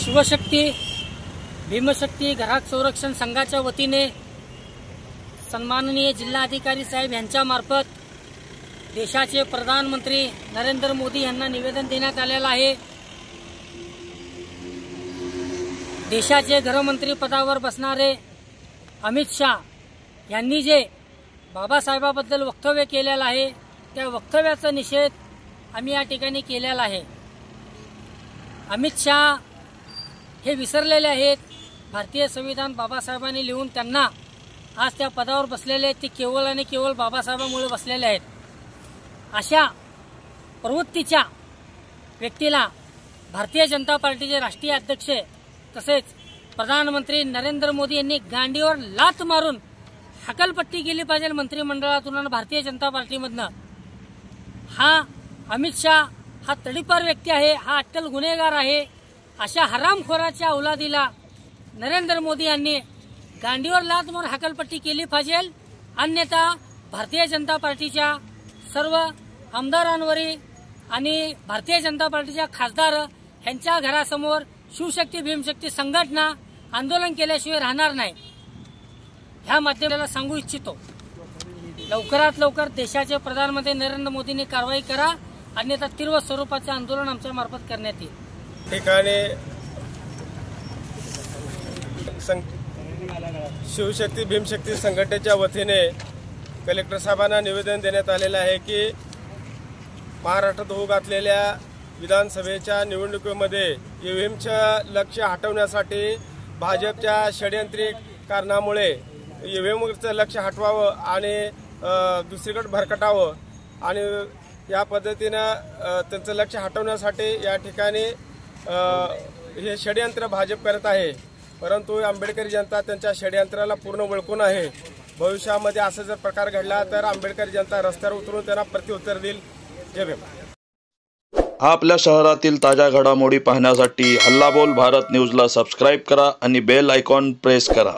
शिवशक्ती भीमशक्ती ग्राहक संरक्षण संघाच्या वतीने सन्माननीय जिल्हाधिकारी साहेब यांच्या मार्फत देशाचे प्रधानमंत्री नरेंद्र मोदी यांना निवेदन देण्यात आलेलं आहे। देशाचे गृहमंत्री पदावर बसणारे अमित शाह यांनी जे बाबासाहेबांबद्दल वक्तव्य केलेलं आहे त्या वक्तव्याचा निषेध आम्ही या ठिकाणी केलेला आहे। अमित शाह हे विसरलेले आहेत। भारतीय संविधान बाबासाहेबांनी लिहून त्यांना आज त्या पदावर बसलेले आहेत। ते केवळ आणि केवळ बाबासाहेबांमुळे बसलेले आहेत। अशा प्रवृत्तीच्या व्यक्तीला भारतीय जनता पार्टीचे राष्ट्रीय अध्यक्ष तसेच प्रधानमंत्री नरेंद्र मोदी यांनी गांडीवर लात मारून हकालपट्टी केली पाहिजे मंत्रिमंडळातून आणि भारतीय जनता पार्टीमधनं। हा अमित शाह हा तडीपार व्यक्ती आहे, हा अट्टल गुन्हेगार आहे। अशा हरामखोराच्या औलादीला नरेंद्र मोदी यांनी गांडीवर लात मारून हकालपट्टी केली पाहिजे, अन्यथा भारतीय जनता पार्टीच्या सर्व आमदारांवरील आणि भारतीय जनता पार्टीच्या खासदार यांच्या घरासमोर शिवशक्ती भीमशक्ती संघटना आंदोलन केल्याशिवाय राहणार नाही। ह्या माध्यमाला सांगू इच्छितो, लवकरात लवकर देशाचे प्रधानमंत्री नरेंद्र मोदींनी कारवाई करा, अन्यथा तीव्र स्वरूपाचे आंदोलन आमच्या मार्फत करण्यात येईल। ठिकाणी शिवशक्ती भीमशक्ती संघटनेच्या वतीने कलेक्टर साहेबांना निवेदन देण्यात आलेलं आहे की महाराष्ट्रात होऊ घातलेल्या विधानसभेच्या निवडणुकीमध्ये ईव्हीएमचं लक्ष हटवण्यासाठी भाजपच्या षडयंत्रिक कारणामुळे ईव्हीएमचं लक्ष हटवावं आणि दुसरीकडे भरकटावं आणि या पद्धतीनं त्यांचं लक्ष हटवण्यासाठी या ठिकाणी हे षडयंत्र भाजप करत आहे। परंतु आंबेडकरी जनता त्यांच्या षडयंत्राला पूर्ण वळकून आहे। भविष्यामध्ये असं जर प्रकार घडला तर आंबेडकरी जनता रस्त्यावर उतरून त्यांना प्रत्युत्तर देईल। जय भीम। आपल्या शहरातील ताज्या घडामोडी पाहण्यासाठी हल्ला बोल भारत न्यूजला सबस्क्राईब करा आणि बेल आयकॉन प्रेस करा।